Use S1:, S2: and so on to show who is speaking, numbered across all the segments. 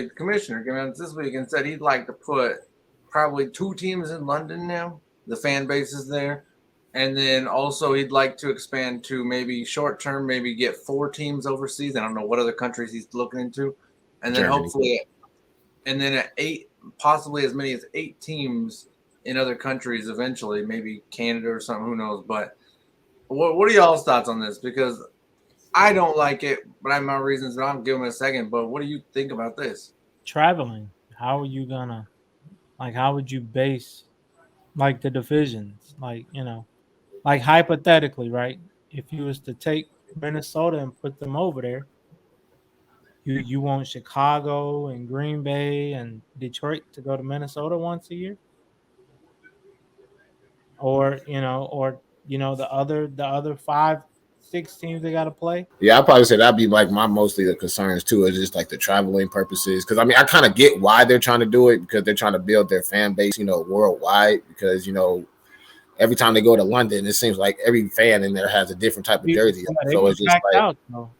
S1: the commissioner came out this week and said he'd like to put probably 2 teams in London now. The fan base is there. And then also he'd like to expand to maybe short term, maybe get 4 teams overseas. I don't know what other countries he's looking into. And then
S2: Germany.
S1: hopefully, and then at 8, possibly as many as 8 teams in other countries eventually, maybe Canada or something, who knows. But what are y'all's thoughts on this? Because I don't like it, but I have my reasons, but I'll give them a second. But what do you think about this?
S3: Traveling. How are you gonna how would you base the divisions? Like hypothetically, right? If you was to take Minnesota and put them over there, you want Chicago and Green Bay and Detroit to go to Minnesota once a year, or the other 5, 6 teams they got to play.
S2: Yeah, I probably say that'd be like my mostly the concerns too, is just like the traveling purposes. Because I mean, I kind of get why they're trying to do it, because they're trying to build their fan base, worldwide. Because every time they go to London, it seems like every fan in there has a different type of jersey.
S3: Yeah,
S2: So it's just
S3: packed
S2: like,
S3: out, though.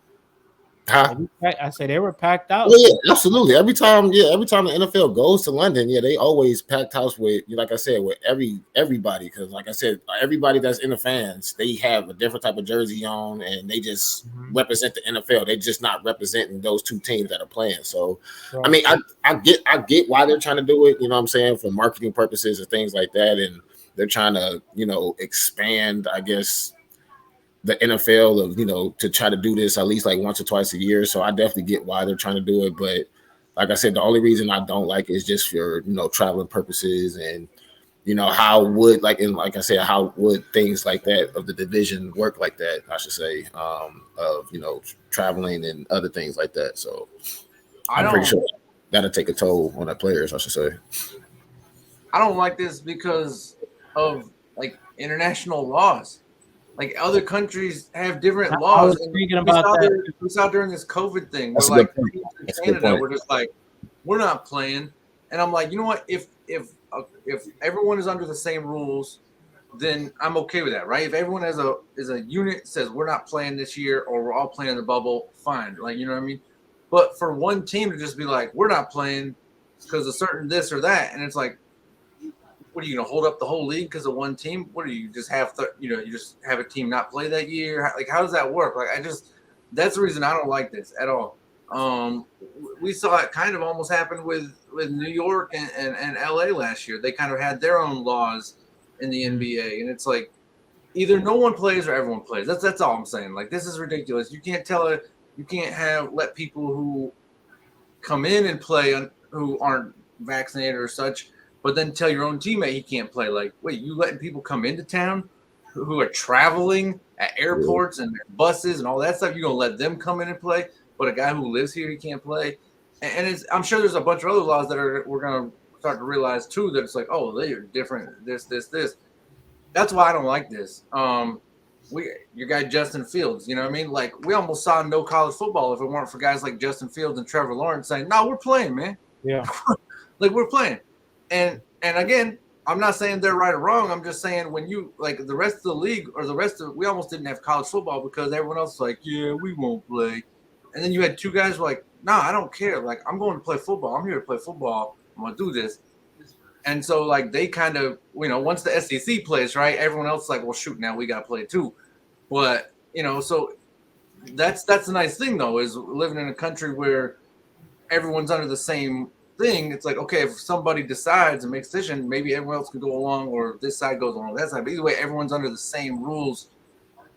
S2: huh?
S3: I said they were packed out.
S2: Well, yeah, absolutely. Every time the NFL goes to London, they always packed house with, like I said, with everybody. Because, like I said, everybody that's in the fans, they have a different type of jersey on, and they just represent the NFL. They're just not representing those 2 teams that are playing. So, right. I mean, I get why they're trying to do it. You know what I'm saying, for marketing purposes and things like that, and they're trying to expand, I guess, the NFL of to try to do this at least like once or twice a year. So I definitely get why they're trying to do it. But like I said, the only reason I don't like it is just for traveling purposes, and how would how would things like that of the division work like that, I should say, of traveling and other things like that. So I'm pretty sure that'll take a toll on the players, I should say.
S1: I don't like this because of international laws. Like other countries have different laws.
S3: I was thinking about that.
S1: We saw during this COVID thing, where Canada were just like, we're not playing. And I'm like, you know what? If everyone is under the same rules, then I'm okay with that, right? If everyone is a unit says we're not playing this year, or we're all playing in the bubble, fine. Like, you know what I mean? But for one team to just be like, we're not playing because of certain this or that, and it's like, what are you gonna hold up the whole league because of one team? What do you just have you just have a team not play that year? How does that work? That's the reason I don't like this at all. We saw it kind of almost happen with New York and LA last year. They kind of had their own laws in the NBA, and it's like either no one plays or everyone plays. That's all I'm saying. Like, this is ridiculous. You can't let people who come in and play who aren't vaccinated or such, but then tell your own teammate he can't play. Like, wait, you letting people come into town who are traveling at airports and buses and all that stuff? You're going to let them come in and play, but a guy who lives here, he can't play? And I'm sure there's a bunch of other laws that we're going to start to realize, too, that it's like, oh, they are different, this. That's why I don't like this. Your guy Justin Fields, you know what I mean? Like, we almost saw no college football if it weren't for guys like Justin Fields and Trevor Lawrence saying, no, we're playing, man.
S3: Yeah.
S1: Like, we're playing. And again, I'm not saying they're right or wrong. I'm just saying when you the rest of the league or we almost didn't have college football because everyone else was like, yeah, we won't play. And then you had 2 guys who were like, nah, I don't care. Like, I'm going to play football. I'm here to play football. I'm going to do this. And so they kind of, once the SEC plays, right, everyone else is like, well, shoot, now we got to play too. But, so that's the nice thing, though, is living in a country where everyone's under the same thing. It's like, okay, if somebody decides and makes a decision, maybe everyone else can go along, or this side goes along with that side. But either way, everyone's under the same rules.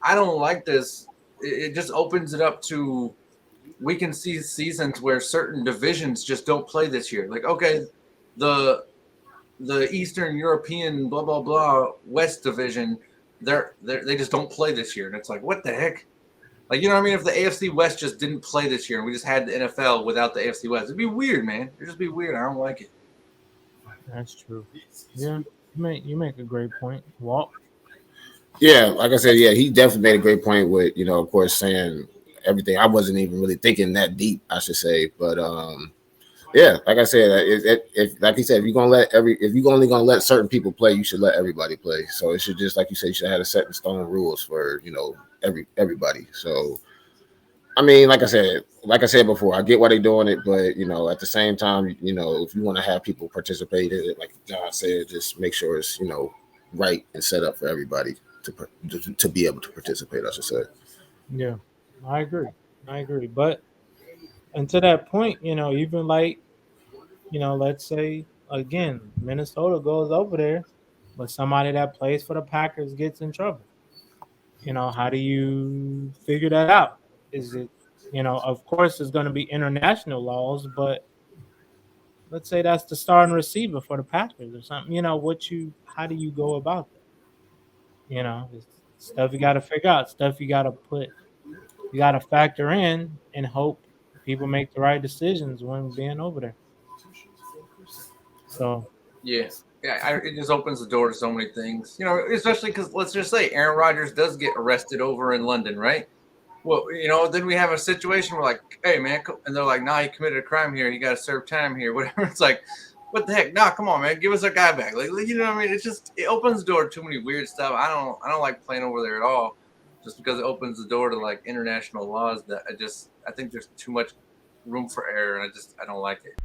S1: I don't like this. It just opens it up to, we can see seasons where certain divisions just don't play this year. Like, okay, the Eastern European blah blah blah West Division, they just don't play this year, and it's like, what the heck? Like, you know what I mean? If the AFC West just didn't play this year and we just had the NFL without the AFC West, it'd be weird, man. It'd just be weird. I don't like it.
S3: That's true. Yeah, you make a great point, Walt.
S2: Yeah, like I said, he definitely made a great point with, of course, saying everything. I wasn't even really thinking that deep, I should say. But yeah, like I said, if like you said, if you're only gonna let certain people play, you should let everybody play. So it should just, like you said, you should have a set in stone rules for everybody. So I mean, like I said before, I get why they're doing it, but at the same time, if you want to have people participate in it, like John said, just make sure it's right and set up for everybody to be able to participate. I should say.
S3: Yeah, I agree. I agree. But and to that point, even like, let's say again, Minnesota goes over there, but somebody that plays for the Packers gets in trouble. How do you figure that out? Is it, of course, there's going to be international laws, but let's say that's the starting receiver for the Packers or something. How do you go about that? It's stuff you got to figure out, stuff you got to factor in and hope people make the right decisions when being over there. So,
S1: Yeah. Yeah, it just opens the door to so many things, especially because let's just say Aaron Rodgers does get arrested over in London, right? Well, then we have a situation where like, hey man, and they're like, nah, he committed a crime here, and you got to serve time here, whatever. It's like, what the heck? Nah, come on, man, give us our guy back. Like, you know what I mean? It opens the door to too many weird stuff. I don't like playing over there at all, just because it opens the door to like international laws that I think there's too much room for error, and I don't like it.